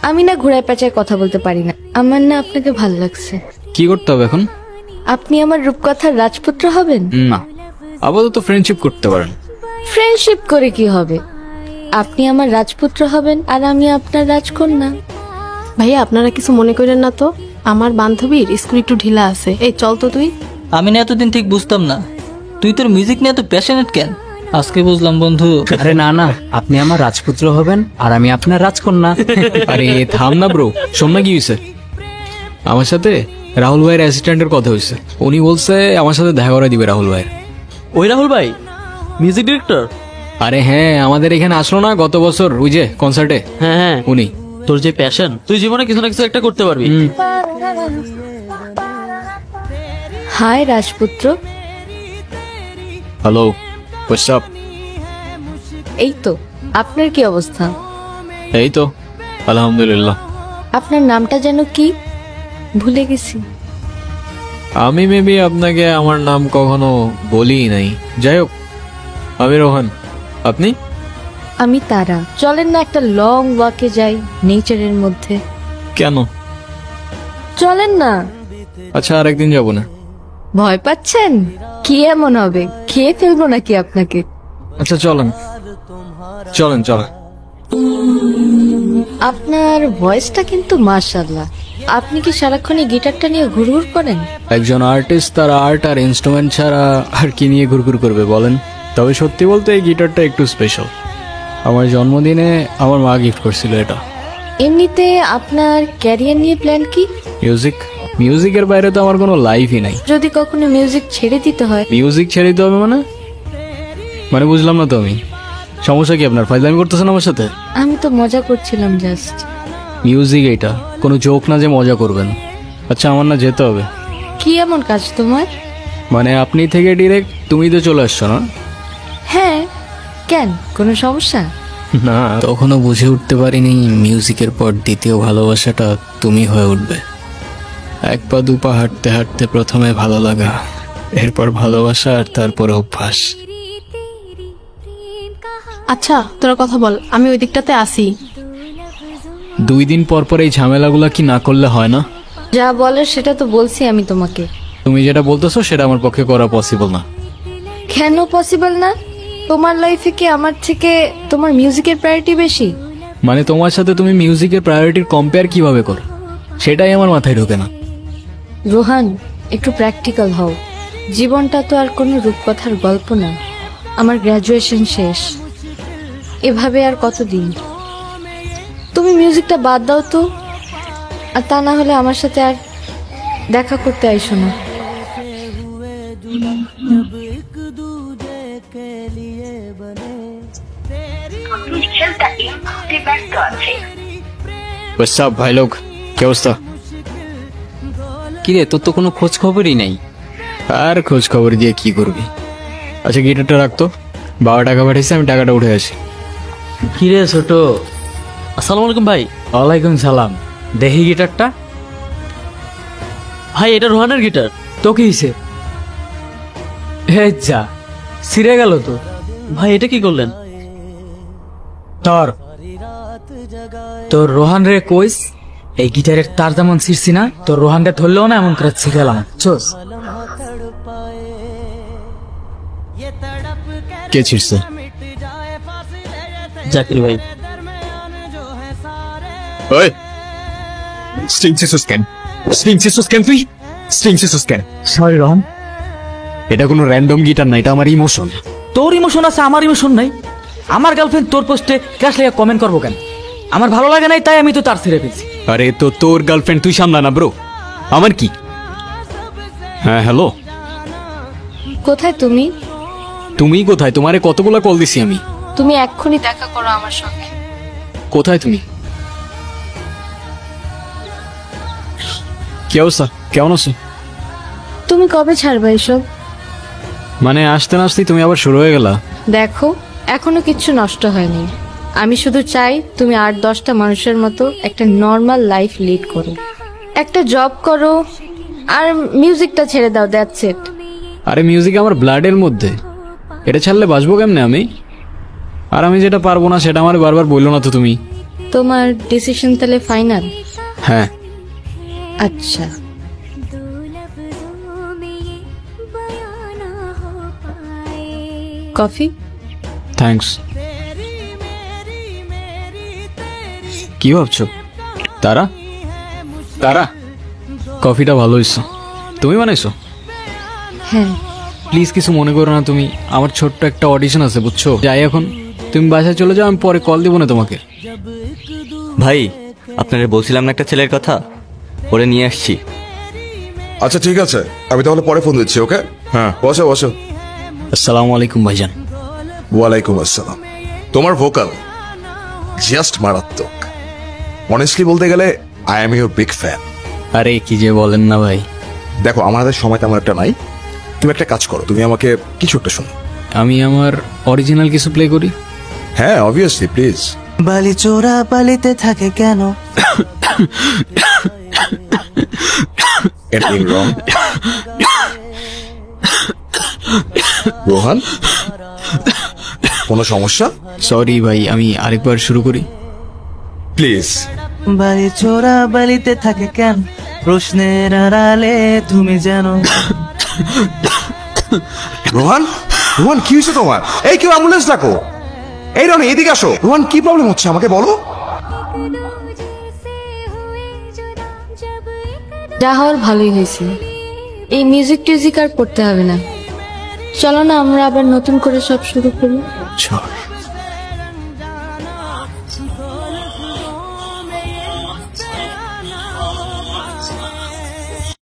আমি না ঘোড়ায় পেঁচায় কথা বলতে পারি না। আমার না আপনাকে ভাল লাগছে। কি করতে হবে এখন? আপনি আমার রূপকথার রাজপুত্র হবেন? না, আপাতত ফ্রেন্ডশিপ করতে পারেন। ফ্রেন্ডশিপ করে কি হবে? আপনি আমার রাজপুত্র হবেন আর আমি আপনার রাজকন্যা। ভাইয়া আপনারা কিছু মনে করেন না তো, আমার বান্ধবীর স্কুল একটু ঢিলা আছে। এই চল তো তুই। আমি না এতদিন ঠিক বুঝতাম না তুই তোর মিউজিক নিয়ে এত প্যাশনেট কেন, আজকে বুঝলাম বন্ধু। আরে না না, আপনি আমার রাজপুত্র হবেন আর আমি আপনার রাজকন্যা। আরে থাম না ব্রো, শোন না কি হয়েছে। আমার সাথে রাহুল ভাইয়ের অ্যাসিস্ট্যান্টের কথা হয়েছে। উনি বলছে আমার সাথে দেখা করে দিবে রাহুল ভাইয়ের। ওই রাহুল ভাই মিউজিক ডিরেক্টর? আরে হ্যাঁ, আমাদের এখানে আসলো না গত বছর ওই যে কনসার্টে? হ্যাঁ হ্যাঁ, উনি। তোর যে প্যাশন, তুই জীবনে কিছু না কিছু একটা করতে পারবি। হাই রাজপুত্র। Hello, what's up? এই তো, আপনার কি অবস্থা? এই তো আলহামদুলিল্লাহ। আপনার নামটা যেন কি, ভুলে গেছি। আমি মেবি আপনাকে আমার নাম কখনো বলিই নাই। যাই হোক, আমি রোহান। আপনি? আমি তারা। চলেন না একটা লং ওয়াকে যাই নেচারের মধ্যে। কেন? চলেন না। আচ্ছা, আরেকদিন যাবো না। ভয় পাচ্ছেন? কি এমন হবে, খেয়ে ফেলবো নাকি আপনাকে? আচ্ছা চলেন চলেন চলেন। আপনার ভয়েসটা কিন্তু মাশাআল্লাহ। আপনি কি সারাক্ষণ এই গিটারটা নিয়ে ঘুরঘুর করেন? একজন আর্টিস্ট তার আর্ট আর ইনস্ট্রুমেন্ট ছাড়া আর কি নিয়ে ঘুরঘুর করবে বলেন? তবে সত্যি বলতে এই গিটারটা একটু স্পেশাল। আমার জন্মদিনে আমার মা গিফট করছিল এটা। এমনিতে আপনার ক্যারিয়ার নিয়ে প্ল্যান কি? মিউজিক। মিউজিকের বাইরে তো আমার কোনো লাইফই নাই। যদি কখনো মিউজিক ছেড়ে দিতে হয়? মিউজিক ছেড়ে দিতে হবে মানে? মানে বুঝলাম না তো আমি। সমস্যা কি আপনার? ফাইজলামি করতেছেন আমার সাথে? আমি তো মজা করছিলাম জাস্ট। মিউজিক এটা কোনো জোক না যে মজা করবেন। আচ্ছা, আমার না যেতে হবে। কি এমন কাজ তোমার? মানে আপনি থেকে ডিরেক্ট তুমি তো চলে আসছো না? হ্যাঁ, কেন, কোনো সমস্যা? না, তখনও বুঝে উঠতে পারিনি মিউজিকের পর দ্বিতীয় ভালোবাসাটা তুমি হয়ে উঠবে। এক পা দুপা হাঁটতে হাঁটতে প্রথমে ভালো লাগা, এরপর ভালোবাসা, আর তারপর অভ্যাস। আচ্ছা তোরা কথা বল, আমি ওই দিকটাতে আসি। 2 দিন পর পর এই ঝামেলাগুলা কি না করলে হয় না? যা বলার সেটা তো বলছি আমি তোমাকে। তুমি যেটা বলতেছো সেটা আমার পক্ষে করা পসিবল না। কেন পসিবল না? তোমার লাইফে কি আমার থেকে তোমার মিউজিকের প্রায়োরিটি বেশি? মানে তোমার সাথে তুমি মিউজিকের প্রায়োরিটির কম্পেয়ার কিভাবে করো সেটাই আমার মাথায় ঢোকে না। রোহান, একটু প্র্যাকটিক্যাল হও। জীবনটা তো আর কোনো রূপকথার গল্প না। আমার গ্র্যাজুয়েশন শেষ, এভাবে আর কতদিন? তুমি মিউজিকটা বাদ দাও তো, আর তা না হলে আমার সাথে আর দেখা করতে আইসো না। সব ভাই লোক, কি অবস্থা? কিরে, তোর তো কোনো খোঁজ খবরই নাই। আর খোঁজ খবর দিয়ে কি করবি? আচ্ছা গিটারটা রাখতো, বাবা টাকা পাঠিয়েছে, আমি টাকাটা উঠে আসি। কিরে ছোট? আসসালামু আলাইকুম ভাই। ওয়ালাইকুম সালাম। দেখি গিটারটা। ভাই এটা রোহানের গিটার। তো কি হয়েছে? হে যা, ছিঁড়ে গেল তো। ভাই এটা কি করলেন? তোর তোর রোহান রে কইস এই গিটারের তার যেমন ছিঁড়ছি না, তোর রোহান রে ধরলেও না এমন করে ছিঁড়েলাম। চোস। কে ছিড়ছে? জাকির ভাই। ওই স্ট্রিং সিসুস কেন? স্ট্রিং সিসুস কেন তুই? স্ট্রিং সিসুস কেন? সরি রোহান। এটা কোনো র্যান্ডম গিটার না, এটা আমার ইমোশন। তোর ইমোশন আছে, আমার ইমোশন নাই। আমার গার্লফ্রেন্ড তোর পোস্টে ক্রাশ লেগে কমেন্ট করবো কেন? আমার ভালো লাগে নাই তাই আমি তো তার ছেড়ে ফেলছি। আরে তো তোর গার্লফ্রেন্ড, তুই সামলা না ব্রো, আমার কি? হ্যাঁ হ্যালো, কোথায় তুমি? তুমি কোথায়? তোমারে কতগুলা কল দিছি আমি। তুমি এক্ষুনি দেখা করো আমার সঙ্গে। কোথায় তুমি? কি অবস্থা, কেমন আছো? তুমি কবে ছাড়বে এসব? মানে আসতে না আসতেই তুমি আবার শুরু হয়ে গেলা। দেখো, এখনো কিচ্ছু নষ্ট হয়নি। আমি শুধু চাই তুমি 8-10টা মানুষের মতো একটা নর্মাল লাইফ লিড করো, একটা জব করো, আর মিউজিকটা ছেড়ে দাও। That's it. আরে মিউজিক আমার ব্লাডের মধ্যে, এটা ছাড়লে বাঁচবো কেমনে আমি? আর আমি যেটা পারবো না সেটা আমার বারবার বললো না তো তুমি। তোমার ডিসিশন তাহলে ফাইনাল? হ্যাঁ। আচ্ছা, কফি? থ্যাঙ্কস। কি ভাবছো? তারা তারা কফিটা ভালো হয়েছে। তুমি বানাইছো? হ্যাঁ। প্লিজ কিছু মনে করো না তুমি। আমার ছোট্ট একটা অডিশন আছে, বুঝছো? যাই এখন, তুমি বাসায় চলে যাও, আমি পরে কল দিব না তোমাকে। ভাই, আপনারা বলছিলাম না একটা ছেলের কথা, ওরে নিয়ে আসছি। আচ্ছা ঠিক আছে, আমি তাহলে পরে ফোন দিচ্ছি। ওকে, হ্যাঁ, বসো বসো। আসসালামু আলাইকুম ভাইজান। ওয়ালাইকুম আসসালাম। তোমার ভোকাল জাস্ট মারাত্মক। অনেস্টলি বলতে গেলে I am your big fan. আরে কি যে বলেন না ভাই। দেখো, আমার হাতে সময় তেমন একটা নাই। তুমি একটা কাজ করো, তুমি আমাকে কিছু একটা শোনো। আমি আমার অরিজিনাল কিছু প্লে করি। হ্যাঁ, অবভিয়াসলি, প্লিজ। বালি চোরা বালিতে থাকে কেন? Anything wrong? রোহান, কোনো সমস্যা? সরি ভাই, আমি আরেকবার শুরু করি প্লিজ। বালি চোরা বালিতে থাকে কেন? প্রশ্নের আড়ালে তুমি জানো। রোহান, রোহান কি হয়েছে তোমার? এই কেউ অ্যাম্বুলেন্স ডাকো। এই রনি, এদিকে আসো। রোহান, কি প্রবলেম হচ্ছে আমাকে বলো। যা হওয়ার ভালোই হয়েছে। এই মিউজিক টিউজিক আর করতে হবে না। চলো না আমরা আবার নতুন করে সব শুরু করি। চল।